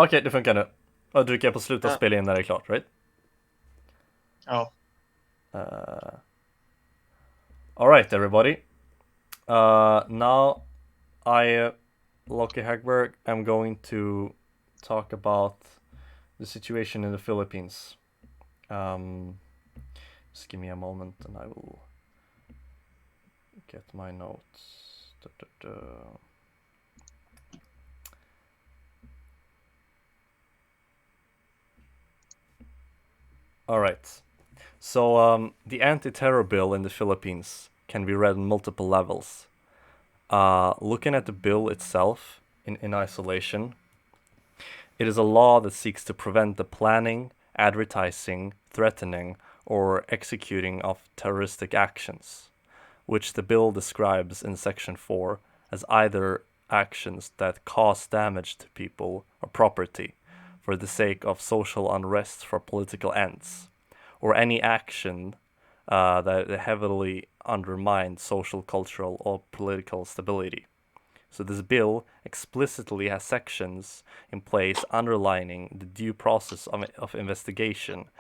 Okej, det funkar nu. Och trycker på sluta Ja. spela in när det är klart, right? Ja. All right, everybody. Now I, Loke Hagberg, am going to talk about the situation in the Philippines. Just give me a moment and I will get my notes. All right. So the anti-terror bill in the Philippines can be read on multiple levels. Looking at the bill itself in isolation, it is a law that seeks to prevent the planning, advertising, threatening, or executing of terroristic actions, which the bill describes in Section 4 as either actions that cause damage to people or property for the sake of social unrest for political ends, or any action that heavily undermines social, cultural, or political stability. So this bill explicitly has sections in place underlining the due process of investigation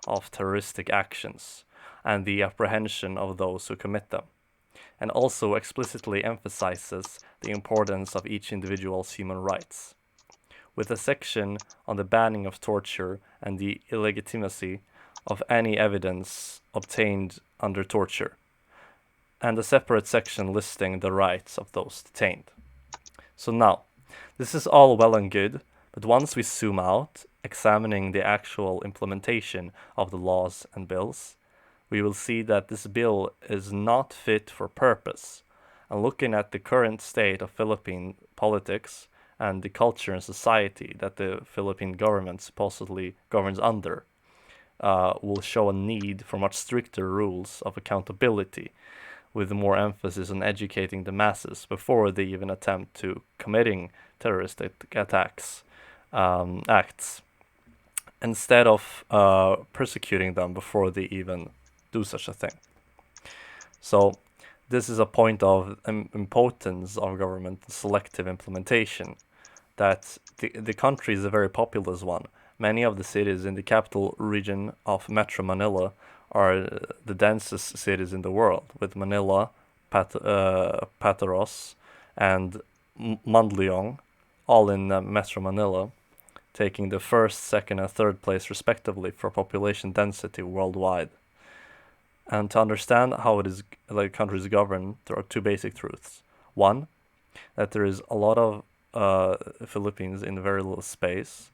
of terroristic actions and the apprehension of those who commit them, and also explicitly emphasizes the importance of each individual's human rights. With a section on the banning of torture and the illegitimacy of any evidence obtained under torture, and a separate section listing the rights of those detained. So now, this is all well and good, but once we zoom out, examining the actual implementation of the laws and bills, we will see that this bill is not fit for purpose. And looking at the current state of Philippine politics and the culture and society that the Philippine government supposedly governs under, will show a need for much stricter rules of accountability, with more emphasis on educating the masses before they even attempt to committing terrorist acts, instead of persecuting them before they even do such a thing. So this is a point of impotence of government selective implementation, that the country is a very populous one. Many of the cities in the capital region of Metro Manila are the densest cities in the world, with Manila, Pataros, and Mandleong, all in Metro Manila, taking the first, second, and third place respectively for population density worldwide. And to understand how the country is governed, there are two basic truths. One, that there is a lot of Philippines in very little space,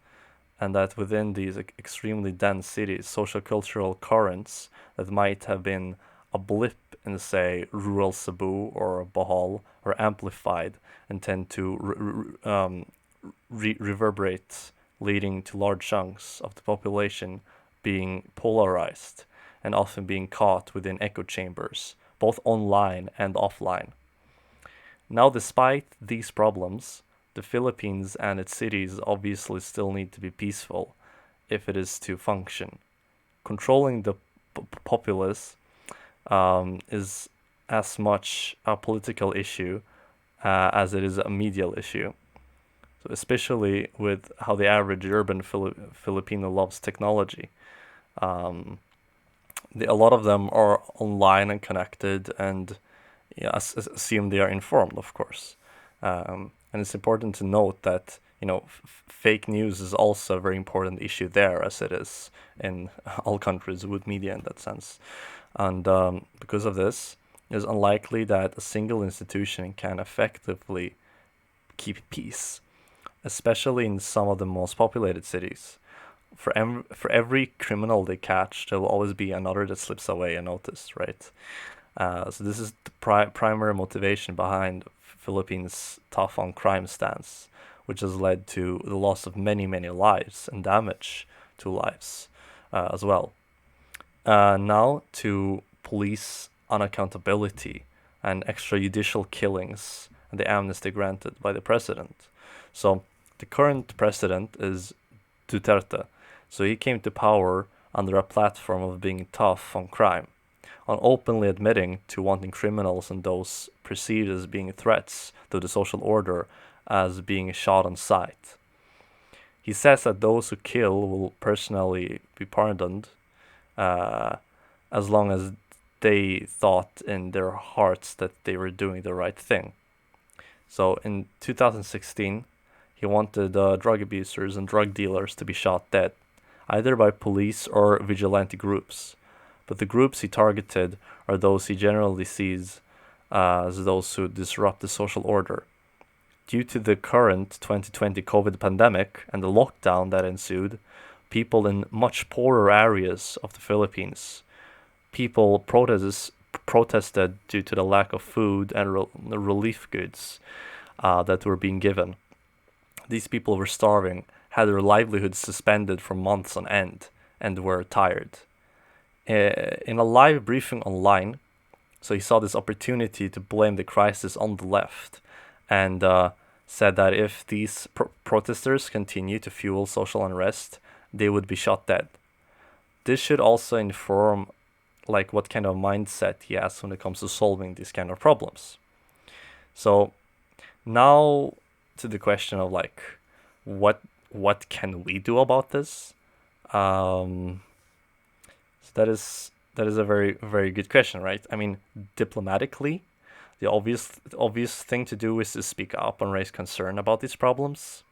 and that within these extremely dense cities, social cultural currents that might have been a blip in, say, rural Cebu or Bohol are amplified and tend to reverberate, leading to large chunks of the population being polarized and often being caught within echo chambers, both online and offline. Now, despite these problems, the Philippines and its cities obviously still need to be peaceful if it is to function. Controlling the populace is as much a political issue as it is a medial issue. So especially with how the average urban Filipino loves technology. A lot of them are online and connected, and assume they are informed, of course. And it's important to note that fake news is also a very important issue there, as it is in all countries with media in that sense. And because of this, it's unlikely that a single institution can effectively keep peace, especially in some of the most populated cities. For every criminal they catch, there will always be another that slips away unnoticed, right? So this is the primary motivation behind Philippines' tough on crime stance, which has led to the loss of many, many lives and damage to lives as well. Now to police unaccountability and extrajudicial killings and the amnesty granted by the president. So the current president is Duterte. So he came to power under a platform of being tough on crime, on openly admitting to wanting criminals and those perceived as being threats to the social order as being shot on sight. He says that those who kill will personally be pardoned, uh, as long as they thought in their hearts that they were doing the right thing. So in 2016, he wanted drug abusers and drug dealers to be shot dead, either by police or vigilante groups. But the groups he targeted are those he generally sees as those who disrupt the social order. Due to the current 2020 COVID pandemic and the lockdown that ensued, people in much poorer areas of the Philippines, people protested due to the lack of food and relief goods that were being given. These people were starving, had their livelihoods suspended for months on end, and were tired. In a live briefing online, so he saw this opportunity to blame the crisis on the left, and said that if these protesters continue to fuel social unrest, they would be shot dead. This should also inform like what kind of mindset he has when it comes to solving these kind of problems. So now to the question of like what can we do about this? So that is a very good question, right? I mean, diplomatically, the obvious thing to do is to speak up and raise concern about these problems.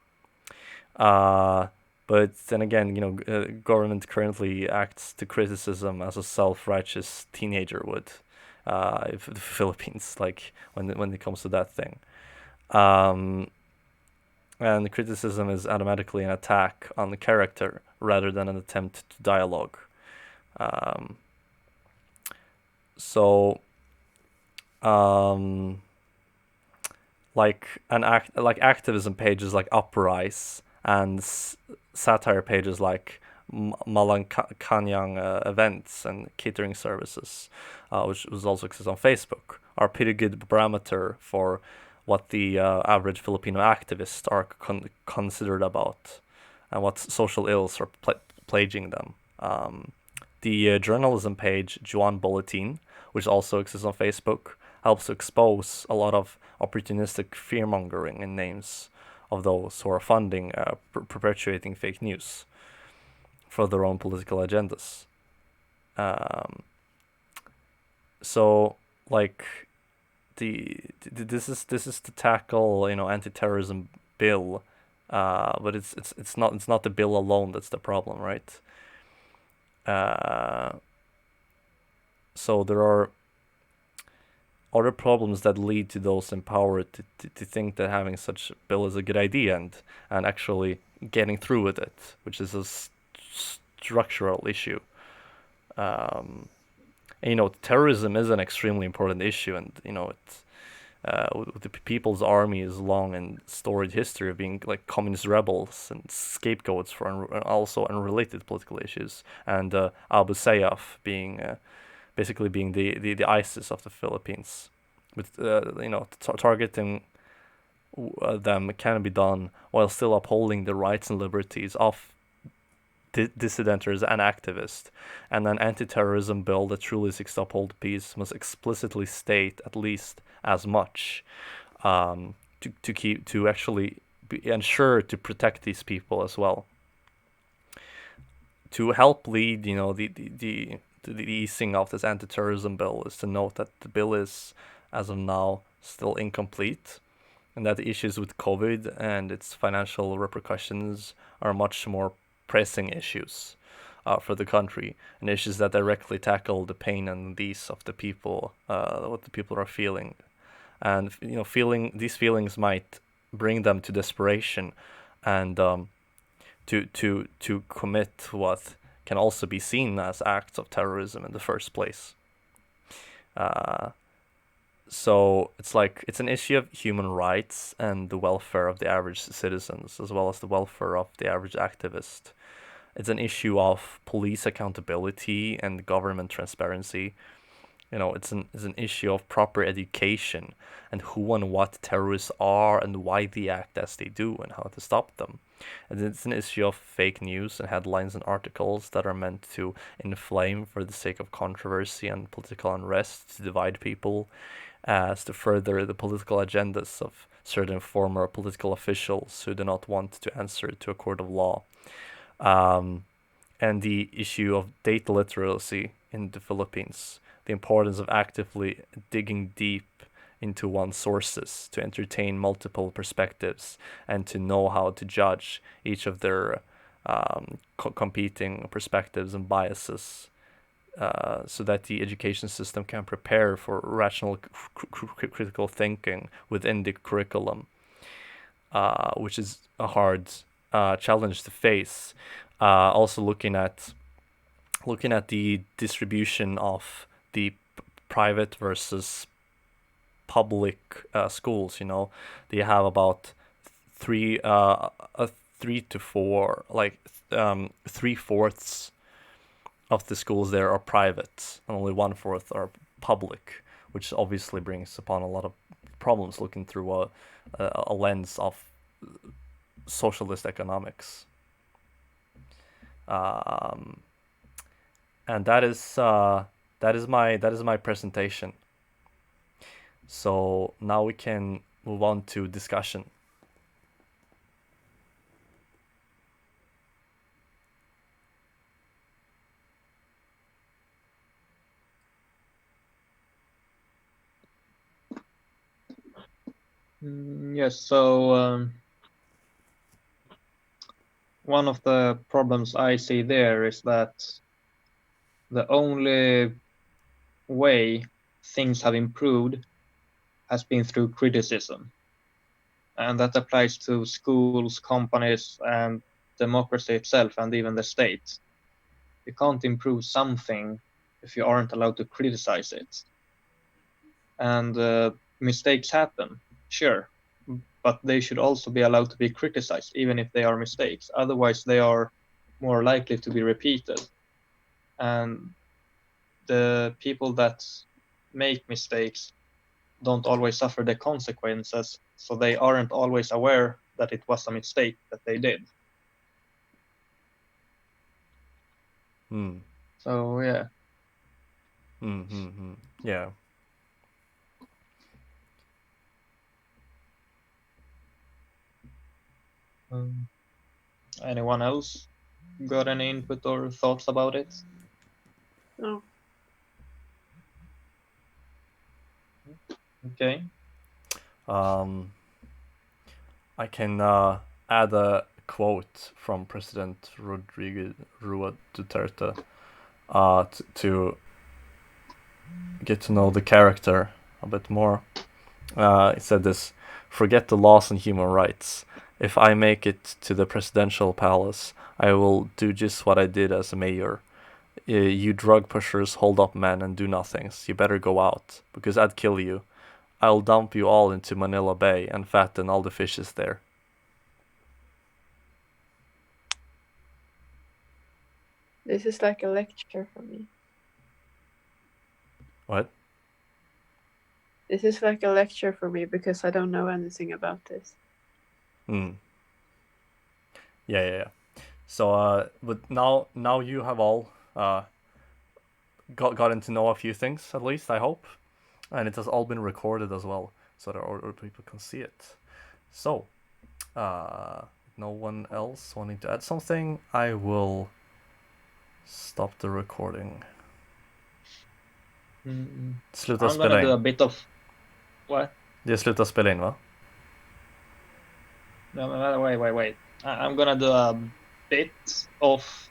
But then again, government currently acts to criticism as a self-righteous teenager would, if the Philippines, like when it comes to that thing. And the criticism is automatically an attack on the character rather than an attempt to dialogue. So, like activism pages like Uprise and satire pages like Malacanang events and catering services, which was also exists on Facebook, are pretty good barometer for what the average Filipino activists are considered about and what social ills are plaguing them. The journalism page Juan Bulletin, which also exists on Facebook, helps to expose a lot of opportunistic fear-mongering in names of those who are funding perpetuating fake news for their own political agendas. So like this is to tackle anti-terrorism bill, but it's not the bill alone that's the problem, right? So there are other problems that lead to those empowered to think that having such a bill is a good idea and actually getting through with it, which is a structural issue. And, terrorism is an extremely important issue, and it's the People's Army is long and storied history of being like communist rebels and scapegoats for also unrelated political issues, and Abu Sayyaf being basically being the ISIS of the Philippines. But targeting them can be done while still upholding the rights and liberties of dissidenters and activists. And an anti-terrorism bill that truly seeks to uphold peace must explicitly state at least as much, to actually ensure to protect these people as well. To help lead, the easing of this anti-terrorism bill is to note that the bill is, as of now, still incomplete, and that the issues with COVID and its financial repercussions are much more pressing issues for the country, and issues that directly tackle the pain and needs of the people, what the people are feeling. And these feelings might bring them to desperation and to commit what can also be seen as acts of terrorism in the first place. So it's an issue of human rights and the welfare of the average citizens, as well as the welfare of the average activist. It's an issue of police accountability and government transparency. It's an issue of proper education and who and what terrorists are and why they act as they do and how to stop them. And it's an issue of fake news and headlines and articles that are meant to inflame for the sake of controversy and political unrest, to divide people, as to further the political agendas of certain former political officials who do not want to answer to a court of law. And the issue of data literacy in the Philippines, the importance of actively digging deep into one's sources to entertain multiple perspectives and to know how to judge each of their competing perspectives and biases, so that the education system can prepare for rational critical thinking within the curriculum, which is a hard challenge to face. Also looking at the distribution of the private versus public schools. They have about three to four, like 3/4 of the schools there are private, and only 1/4 are public, which obviously brings upon a lot of problems looking through a lens of socialist economics. And that is my presentation. So now we can move on to discussion. Yes, so one of the problems I see there is that the only way things have improved has been through criticism. And that applies to schools, companies, and democracy itself, and even the state. You can't improve something if you aren't allowed to criticize it. And mistakes happen, sure, but they should also be allowed to be criticized, even if they are mistakes. Otherwise, they are more likely to be repeated. And the people that make mistakes don't always suffer the consequences, so they aren't always aware that it was a mistake that they did. So yeah. Yeah. Anyone else got any input or thoughts about it? No. Okay. I can add a quote from President Rodrigo Rua Duterte to get to know the character a bit more. He said this: "Forget the laws and human rights. If I make it to the presidential palace, I will do just what I did as a mayor. You drug pushers, hold up men and do nothings. You better go out, because I'd kill you. I'll dump you all into Manila Bay and fatten all the fishes there." This is like a lecture for me. What? This is like a lecture for me because I don't know anything about this. Yeah. So, but now you have all gotten to know a few things, at least, I hope. And it has all been recorded as well, so that other people can see it. So, no one else wanting to add something, I will stop the recording. Sluta I'm spela gonna do a in. bit of what? Det slutar spela in, va? No, wait. I'm gonna do a bit of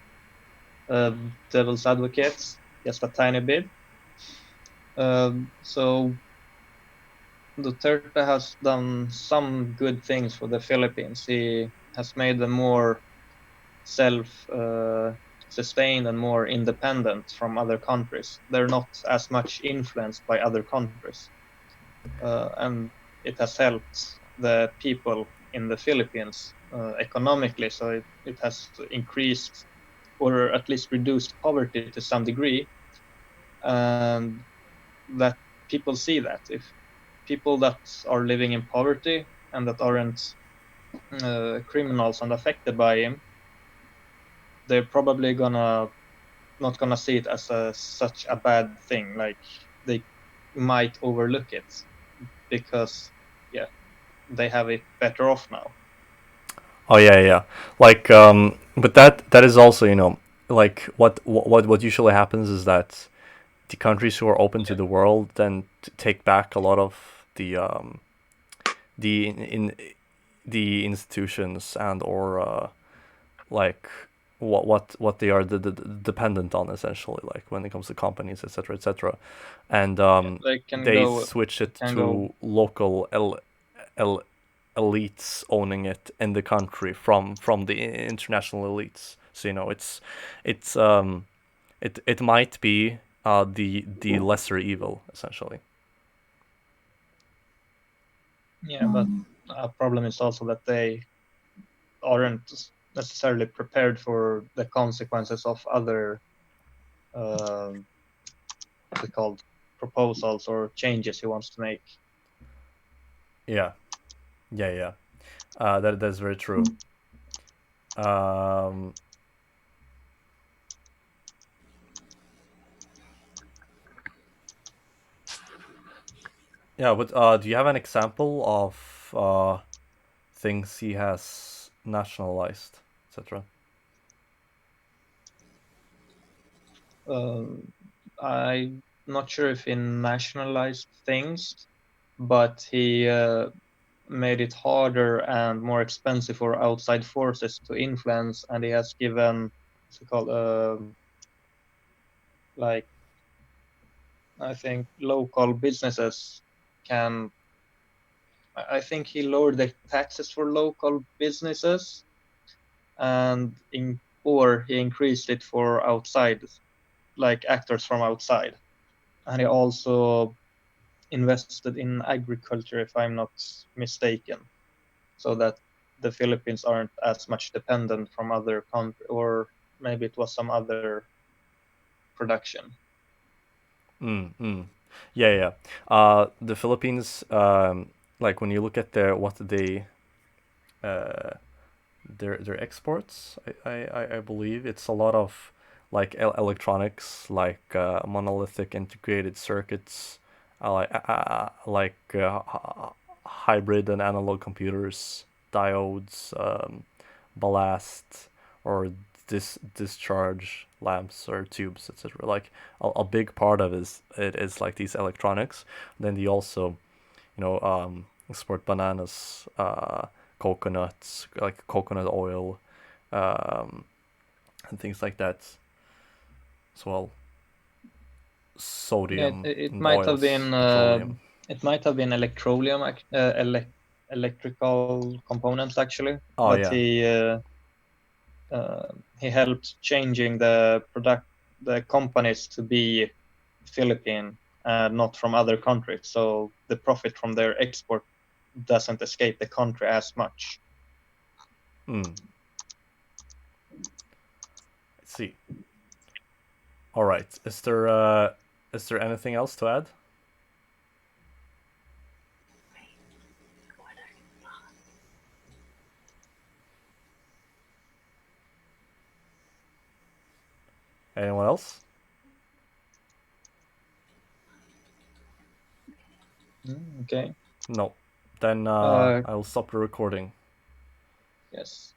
devil's advocate, just a tiny bit. So Duterte has done some good things for the Philippines. He has made them more self-sustained and more independent from other countries. They're not as much influenced by other countries. And it has helped the people in the Philippines economically. So it has increased or at least reduced poverty to some degree. And that people see that. If people that are living in poverty and that aren't criminals and affected by him, they're probably not gonna see it as such a bad thing. Like they might overlook it because they have it better off now. Oh yeah. Like but that is also, like what usually happens is that the countries who are open to the world then take back a lot of the in the institutions and or like what they are dependent on, essentially, like when it comes to companies, etc., and they switch it to local elites owning it in the country from the international elites. So it might be the lesser evil, essentially. Yeah, but a problem is also that they aren't necessarily prepared for the consequences of other what's it called, proposals or changes he wants to make. Yeah. That's very true. Yeah, but do you have an example of things he has nationalized, etc.? I'm not sure if he nationalized things, but he made it harder and more expensive for outside forces to influence, and he has given what's it called, like, I think local businesses can. I think he lowered the taxes for local businesses, and or he increased it for outside, like actors from outside, and he also invested in agriculture, if I'm not mistaken, so that the Philippines aren't as much dependent from other countries, or maybe it was some other production. Yeah. The Philippines, like when you look at what they their exports, I believe it's a lot of like electronics, like monolithic integrated circuits, hybrid and analog computers, diodes, ballast, or discharge lamps or tubes, etc. Like a big part of it is like these electronics. Then they also, export bananas, coconuts, like coconut oil, um, and things like that as well. Yeah, Sodium it and might have oils, been petroleum. electrical components actually, Oh but yeah. he helped changing the companies to be Philippine, not from other countries. So the profit from their export doesn't escape the country as much. I see. All right. Is there anything else to add? Anyone else? Okay. No. Then I will stop the recording. Yes.